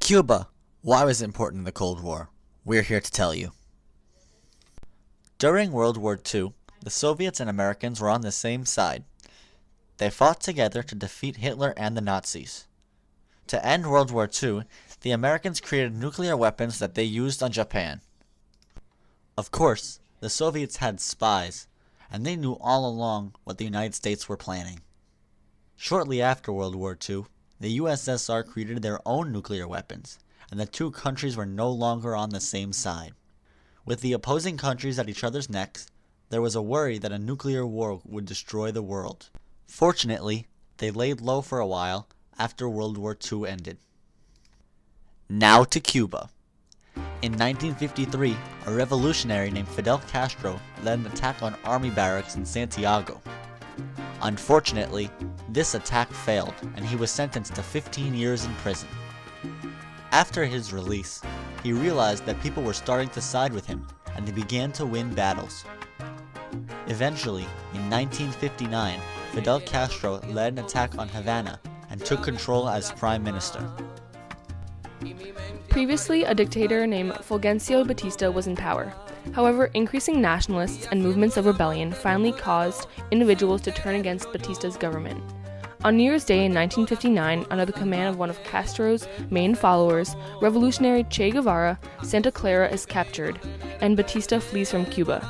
Cuba. Why was it important in the Cold War? We're here to tell you. During World War II, the Soviets and Americans were on the same side. They fought together to defeat Hitler and the Nazis. To end World War II, the Americans created nuclear weapons that they used on Japan. Of course, the Soviets had spies, and they knew all along what the United States were planning. Shortly after World War II, the USSR created their own nuclear weapons, and the two countries were no longer on the same side. With the opposing countries at each other's necks, there was a worry that a nuclear war would destroy the world. Fortunately, they laid low for a while after World War II ended. Now to Cuba. In 1953, a revolutionary named Fidel Castro led an attack on army barracks in Santiago. Unfortunately, this attack failed, and he was sentenced to 15 years in prison. After his release, he realized that people were starting to side with him, and they began to win battles. Eventually, in 1959, Fidel Castro led an attack on Havana and took control as prime minister. Previously, a dictator named Fulgencio Batista was in power. However, increasing nationalists and movements of rebellion finally caused individuals to turn against Batista's government. On New Year's Day in 1959, under the command of one of Castro's main followers, revolutionary Che Guevara, Santa Clara is captured, and Batista flees from Cuba.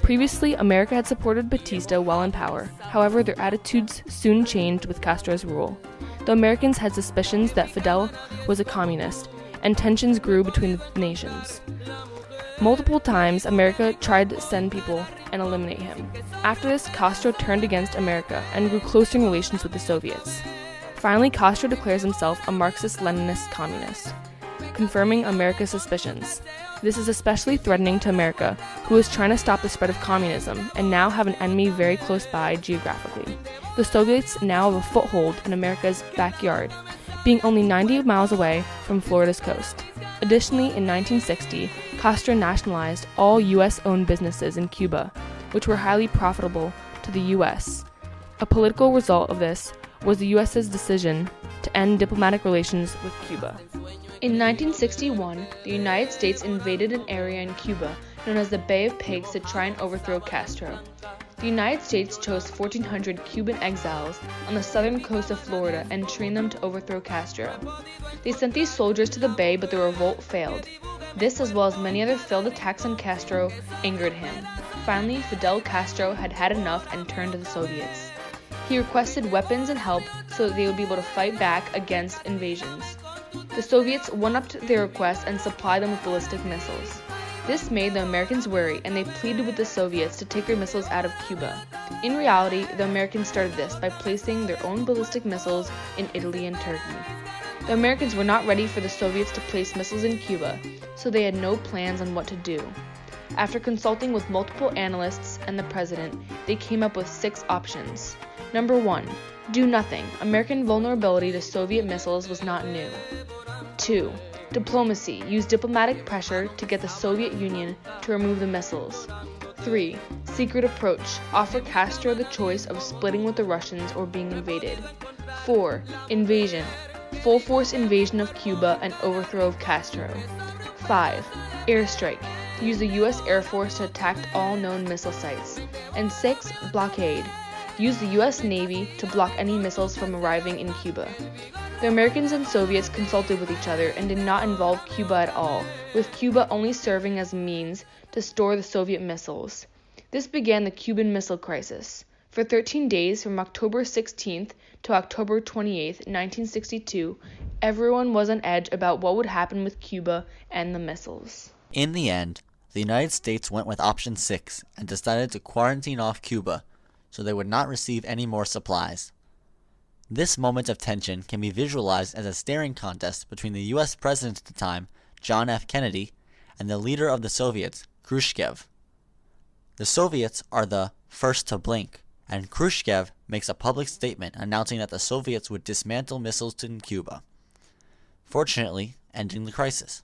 Previously, America had supported Batista while in power. However, their attitudes soon changed with Castro's rule. The Americans had suspicions that Fidel was a communist, and tensions grew between the nations. Multiple times, America tried to send people and eliminate him. After this, Castro turned against America and grew closer in relations with the Soviets. Finally, Castro declares himself a Marxist-Leninist communist, confirming America's suspicions. This is especially threatening to America, who is trying to stop the spread of communism and now have an enemy very close by geographically. The Soviets now have a foothold in America's backyard, being only 90 miles away from Florida's coast. Additionally, in 1960, Castro nationalized all U.S.-owned businesses in Cuba, which were highly profitable to the U.S. A political result of this was the U.S.'s decision to end diplomatic relations with Cuba. In 1961, the United States invaded an area in Cuba known as the Bay of Pigs to try and overthrow Castro. The United States chose 1,400 Cuban exiles on the southern coast of Florida and trained them to overthrow Castro. They sent these soldiers to the bay, but the revolt failed. This, as well as many other failed attacks on Castro, angered him. Finally, Fidel Castro had had enough and turned to the Soviets. He requested weapons and help so that they would be able to fight back against invasions. The Soviets one-upped their request and supplied them with ballistic missiles. This made the Americans worry, and they pleaded with the Soviets to take their missiles out of Cuba. In reality, the Americans started this by placing their own ballistic missiles in Italy and Turkey. The Americans were not ready for the Soviets to place missiles in Cuba, so they had no plans on what to do. After consulting with multiple analysts and the president, they came up with 6 options. Number 1. Do nothing. American vulnerability to Soviet missiles was not new. 2. Diplomacy. Use diplomatic pressure to get the Soviet Union to remove the missiles. 3. Secret approach. Offer Castro the choice of splitting with the Russians or being invaded. 4. Invasion. Full force invasion of Cuba and overthrow of Castro. 5. Airstrike. Use the U.S. Air Force to attack all known missile sites. And 6. Blockade. Use the U.S. Navy to block any missiles from arriving in Cuba. The Americans and Soviets consulted with each other and did not involve Cuba at all, with Cuba only serving as a means to store the Soviet missiles. This began the Cuban Missile Crisis. For 13 days, from October 16th to October 28th, 1962, everyone was on edge about what would happen with Cuba and the missiles. In the end, the United States went with option 6 and decided to quarantine off Cuba so they would not receive any more supplies. This moment of tension can be visualized as a staring contest between the U.S. President at the time, John F. Kennedy, and the leader of the Soviets, Khrushchev. The Soviets are the first to blink, and Khrushchev makes a public statement announcing that the Soviets would dismantle missiles in Cuba, fortunately ending the crisis.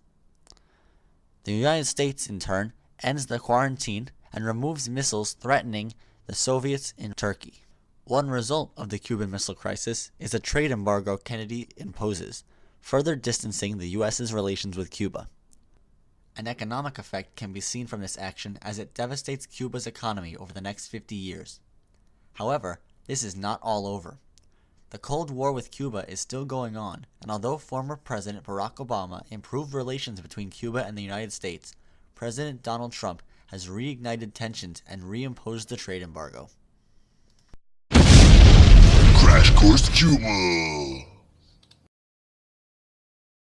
The United States, in turn, ends the quarantine and removes missiles threatening the Soviets in Turkey. One result of the Cuban Missile Crisis is a trade embargo Kennedy imposes, further distancing the U.S.'s relations with Cuba. An economic effect can be seen from this action as it devastates Cuba's economy over the next 50 years. However, this is not all over. The Cold War with Cuba is still going on, and although former President Barack Obama improved relations between Cuba and the United States, President Donald Trump has reignited tensions and reimposed the trade embargo. Crash Course Cuba!